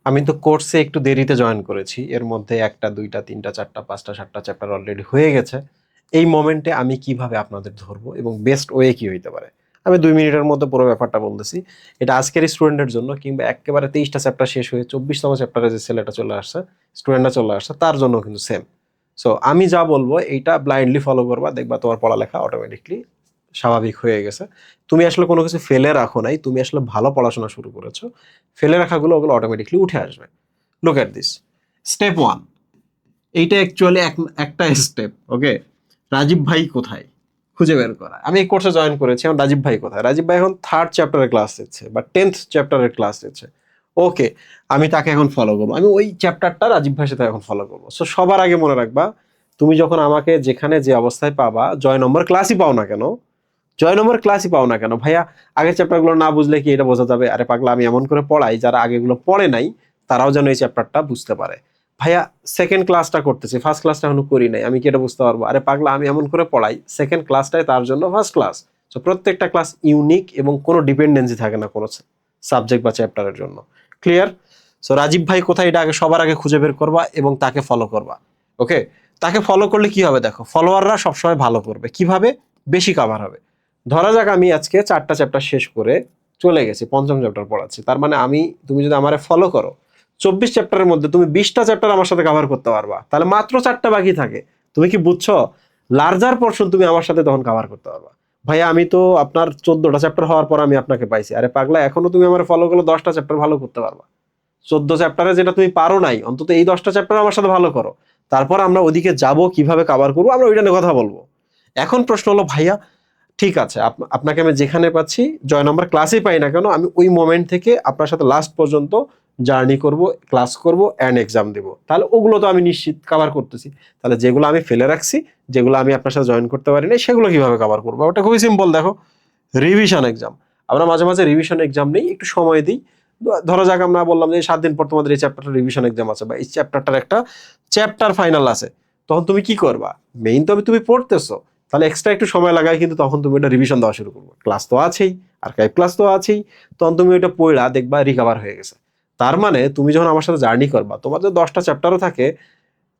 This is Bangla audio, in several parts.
আমি তো কোর্সে একটু দেরিতে জয়েন করেছি। এর মধ্যে ১ টা ২ টা ৩ টা ৪ টা ৫ টা ৭ টা চ্যাপ্টার অলরেডি হয়ে গেছে। এই মোমেন্টে আমি কিভাবে আপনাদের ধরবো এবং বেস্ট ওয়ে কি হইতে পারে? আমি ২ মিনিটের মধ্যে পুরো ব্যাপারটা বলতেছি। এটা আজকের স্টুডেন্টের জন্য কিংবা এক্কেবারে ২৩ টা চ্যাপ্টার শেষ হয়ে ২৪তম চ্যাপ্টারে যে ছেলেটা চলে আসছে, স্টুডেন্টরা চলে আসছে তার জন্য কিন্তু সেম। সো আমি যা বলবো এইটা ব্লাইন্ডলি ফলো করবা, দেখবা তোমার পড়ালেখা অটোমেটিকলি স্বাভাবিক হয়ে গেছে। তুমি আসলে কোনো কিছু ফেলে রাখো নাই, তুমি আসলে ভালো পড়াশোনা শুরু করেছো। ফেলে রাখাগুলো ওগুলো অটোমেটিকলি উঠে আসবে। Look at this. স্টেপ 1, এইটা অ্যাকচুয়ালি একটা স্টেপ। ওকে, রাজীব ভাই কোথায় খুঁজে বের করা। আমি এই কোর্সে জয়েন করেছি, এখন রাজীব ভাই কোথায়? রাজীব ভাই এখন 3rd চ্যাপ্টারের ক্লাস নিচ্ছে বা 10th চ্যাপ্টারের ক্লাস নিচ্ছে। ওকে, আমি তাকে এখন ফলো করবো, আমি ওই চ্যাপ্টারটা রাজীব ভাইয়ের সাথে এখন ফলো করবো। সো সবার আগে মনে রাখবা, তুমি যখন আমাকে যেখানে যে অবস্থায় পাবা, জয় নম্বর ক্লাসই পাও না কেন, জয় নম্বর ক্লাসই পাও না কেন ভাইয়া, আগের চ্যাপ্টারগুলো না বুঝলে কি এটা বোঝা যাবে? আরে পাগলা, আমি এমন করে পড়াই যারা আগেগুলো পড়ে নাই তারাও যেন এই চ্যাপ্টারটা বুঝতে পারে। ভাইয়া, সেকেন্ড ক্লাসটা করতেছি, ফার্স্ট ক্লাসটা এখনো করি নাই, আমি কি এটা বুঝতে পারবো? আরে পাগলা, আমি এমন করে পড়াই সেকেন্ড ক্লাসটাই তার জন্য ফার্স্ট ক্লাস। সো প্রত্যেকটা ক্লাস ইউনিক এবং কোনো ডিপেন্ডেন্সি থাকে না কোনো সাবজেক্ট বা চ্যাপ্টারের জন্য। ক্লিয়ার? সো রাজীব ভাই কোথায়, এটা আগে সবার আগে খুঁজে বের করবা এবং তাকে ফলো করবা। ওকে, তাকে ফলো করলে কি হবে দেখো, ফলোয়াররা সবসময় ভালো করবে। কিভাবে? বেশি কাভার হবে। ধরা যাক আমি আজকে 4টা চ্যাপ্টার শেষ করে চলে গেছি, 5ম চ্যাপ্টার পড়াচ্ছি, তার মানে তুমি যদি আমারে ফলো করো, 24 চ্যাপ্টারের মধ্যে তুমি 20টা চ্যাপ্টার আমার সাথে কভার করতে পারবা, তাহলে মাত্র 4টা বাকি থাকে। তুমি কি বুঝছো? লার্জার পোর্শন তুমি আমার সাথে তখন কভার করতে পারবা। ভাইয়া, আমি তো আপনার 14টা চ্যাপ্টার হওয়ার পর আমি আপনাকে পাইছি। আরে পাগলা, এখনো তুমি আমার ফলো করলে 10টা চ্যাপ্টার ভালো করতে পারবা। 14 চ্যাপ্টারে যেটা তুমি পারো নাই, অন্তত এই 10টা চ্যাপ্টার আমার সাথে ভালো করো। তারপর আমরা ওদিকে যাব, কিভাবে কভার করবো আমরা ওইটা নিয়ে কথা বলবো। এখন প্রশ্ন হলো ভাইয়া, ঠিক আছে, আপনাকে আমি যেখানে পাচ্ছি, জয় নম্বর ক্লাসই পাই না কেন, আমি ওই মোমেন্ট থেকে আপনার সাথে লাস্ট পর্যন্ত জার্নি করব, ক্লাস করব অ্যান্ড এক্সাম দেব, তাহলে ওগুলো তো আমি নিশ্চিত কভার করতেছি। তাহলে যেগুলো আমি ফেলে রাখছি, যেগুলো আমি আপনার সাথে জয়েন করতে পারি না, সেগুলো কিভাবে কভার করবো? ওটা খুবই সিম্পল। দেখো, রিভিশন এক্সাম। আমরা মাঝে মাঝে রিভিশন এক্সাম নেই, একটু সময় দিই। ধরো যাক আমরা বললাম যে 7 দিন পর তোমাদের এই চ্যাপ্টারটা রিভিশন এক্সাম আছে বা এই চ্যাপ্টারটার একটা চ্যাপ্টার ফাইনাল আছে, তখন তুমি কি করবা? মেইন তো তুমি পড়তেছো, তাহলে এক্সট্রা একটু সময় লাগায় কিন্তু তখন তুমি এটা রিভিশন দেওয়া শুরু করবো। ক্লাস তো আছেই, আর্কাইভ ক্লাস তো আছেই, তখন তুমি ওইটা পড়া দেখবা রিকভার হয়ে গেছে। তার মানে তুমি যখন আমার সাথে জার্নি করবা, তোমার যে 10টা চ্যাপ্টারও থাকে,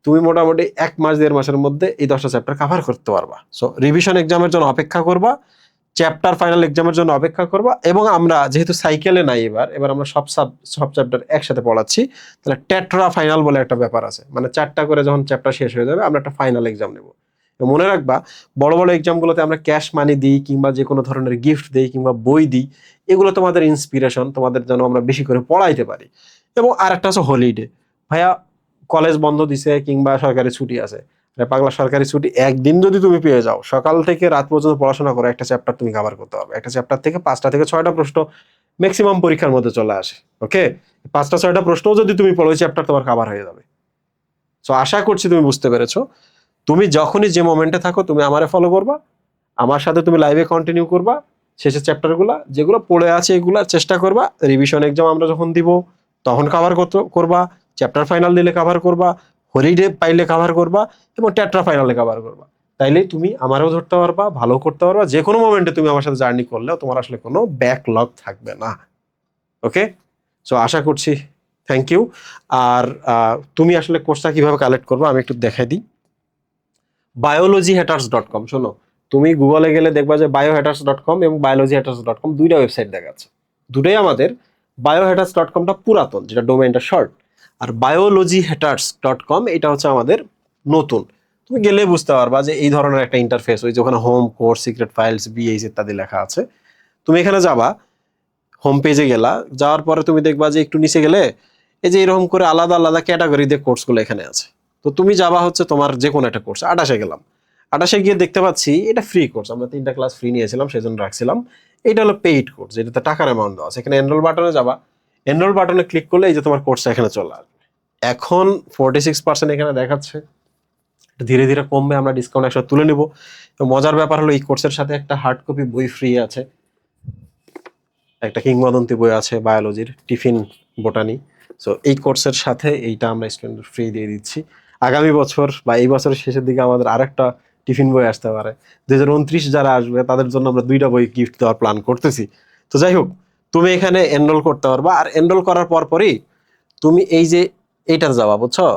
তুমি মোটামুটি 1 মাস 1.5 মাসের মধ্যে এই 10টা চ্যাপ্টার কভার করতে পারবা। সো রিভিশন এক্সামের জন্য অপেক্ষা করবা, চ্যাপ্টার ফাইনাল এক্সামের জন্য অপেক্ষা করবা, এবং আমরা যেহেতু সাইকেলে নাই, এবার আমরা সব চ্যাপ্টার একসাথে পড়াচ্ছি, তাহলে টেট্রা ফাইনাল বলে একটা ব্যাপার আছে, মানে 4টা করে যখন চ্যাপ্টার শেষ হয়ে যাবে আমরা একটা ফাইনাল এক্সাম নেব। মনে রাখবা, বড় বড় এক্সামগুলোতে আমরা ক্যাশ মানি দিই কিংবা যে কোনো ধরনের গিফট দিই কিংবা বই দিই, এগুলো তোমাদের ইন্সপিরেশন, তোমাদের যেন আমরা বেশি করে পড়াইতে পারি। এবং আরেকটা হচ্ছে হলিডে। ভাইয়া, কলেজ বন্ধ দিছে কিংবা সরকারি ছুটি আছে, আরে পাগলা, সরকারি ছুটি একদিন যদি তুমি পেয়ে যাও, সকাল থেকে রাত পর্যন্ত পড়াশোনা করো, একটা চ্যাপ্টার তুমি কভার করতে পারবে। একটা চ্যাপ্টার থেকে 5টা থেকে 6টা প্রশ্ন ম্যাক্সিমাম পরীক্ষার মধ্যে চলে আসে। ওকে, 5টা 6টা প্রশ্ন যদি তুমি পড়ো, ওই চ্যাপ্টার তোমার কভার হয়ে যাবে। সো আশা করছি তুমি বুঝতে পেরেছো। তুমি যখনই যে মোমেন্টে থাকো, তুমি আমারে ফলো করবা, আমার সাথে তুমি লাইভে কন্টিনিউ করবা, শেষের চ্যাপ্টারগুলা যেগুলো পড়ে আছে এগুলা চেষ্টা করবা। রিভিশন এক্সাম আমরা যখন দিব তখন কভার করবা, চ্যাপ্টার ফাইনাল দিলে কভার করবা, হলিডে পাইলে কভার করবা, এবং টেট্রা ফাইনালে কভার করবা। তাইলেই তুমি আমারও ধরতে পারবা, ভালো করতে পারবা। যে কোনো মোমেন্টে তুমি আমার সাথে জার্নি করলেও তোমার আসলে কোনো ব্যাকলগ থাকবে না। ওকে, সো আশা করছি। Thank you. আর তুমি আসলে কোর্সটা কিভাবে কালেক্ট করবো আমি একটু দেখাই দিই। biologyhaters.com, শোনো, তুমি গুগলে গেলে দেখবা যে biohaters.com এবং biologyhaters.com দুইটা ওয়েবসাইট দেখাচ্ছে। দুটোই আমাদের। biohaters.comটা পুরাতন, যেটা ডোমেইনটা শর্ট, আর biologyhaters.com এটা হচ্ছে আমাদের নতুন। তুমি গেলে বুঝতে পারবা যে এই ধরনের একটা ইন্টারফেস, ওই যে ওখানে home, course, secret files, BH ইত্যাদি লেখা আছে। তুমি এখানে যাবা, হোম পেজে গেলা, যাওয়ার পরে তুমি দেখবা যে একটু নিচে গেলে এই যে এরকম করে আলাদা আলাদা ক্যাটাগরিতে কোর্সগুলো এখানে আছে। তো তুমি যাবা হচ্ছে তোমার যে কোনো একটা কোর্স। 28-এ গেলাম, 28-এ গিয়ে দেখতে পাচ্ছি এটা ফ্রি কোর্স, আমরা 3টা ক্লাস ফ্রি নিয়েছিলাম সেজন্য রাখছিলাম। এটা হলো পেইড কোর্স, যেটাতে টাকার অ্যামাউন্ট দেওয়া আছে। এখানে এনরোল বাটনে যাবা, এনরোল বাটনে ক্লিক করলে এই যে তোমার কোর্সটা এখানে চলে আসবে। এখন 46% এখানে দেখাচ্ছে, ধীরে ধীরে কমবে, আমরা ডিসকাউন্ট একসাথে তুলে নিব। তো মজার ব্যাপার হলো এই কোর্সের সাথে একটা হার্ড কপি বই ফ্রি আছে, একটা কিংবদন্তি বই আছে বায়োলজির, টিফিন বোটানি। সো এই কোর্সের সাথে এইটা আমরা স্টুডেন্ট ফ্রি দিয়ে দিচ্ছি। আগামী বছর বা এই বছরের শেষের দিকে আমাদের আরেকটা টিফিন বই আসতে পারে। 2029 যারা আসবে তাদের জন্য আমরা 2টা বই গিফট দেওয়ার প্ল্যান করতেছি। তো যাই হোক, তুমি এখানে এনরোল করতে পারবা, আর এনরোল করার পরই তুমি এই যে এইটাতে যাবা, বুঝছো?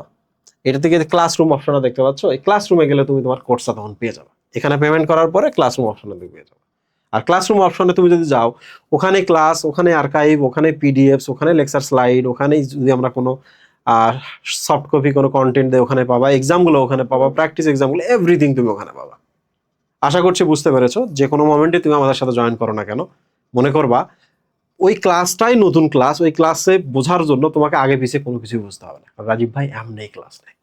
এটা থেকে ক্লাসরুম অপশনটা দেখতে পাচ্ছ, এই ক্লাসরুমে গেলে তুমি তোমার কোর্সটা তখন পেয়ে যাবে। এখানে পেমেন্ট করার পরে ক্লাসরুম অপশনে তুমি পেয়ে যাবে। আর ক্লাসরুম অপশনে তুমি যদি যাও, ওখানে ক্লাস, ওখানে আর্কাইভ, ওখানে পিডিএফস, ওখানে লেকচার স্লাইড, ওখানেই যদি আমরা কোনো সফট কপি কোনো কন্টেন্ট দেয় ওখানে পাবা, এক্সামগুলো ওখানে পাবা, প্র্যাকটিস এক্সামগুলো, এভরিথিং তুমি ওখানে পাবা। আশা করছি বুঝতে পেরেছো। যে কোনো মোমেন্টে তুমি আমাদের সাথে জয়েন করো না কেন, মনে করবা ওই ক্লাসটাই নতুন ক্লাস, ওই ক্লাসে বোঝার জন্য তোমাকে আগে পিছিয়ে কোনো কিছু বুঝতে হবে না। রাজীব ভাই এমনি ক্লাস নেই।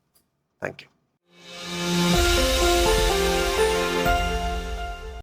Thank you.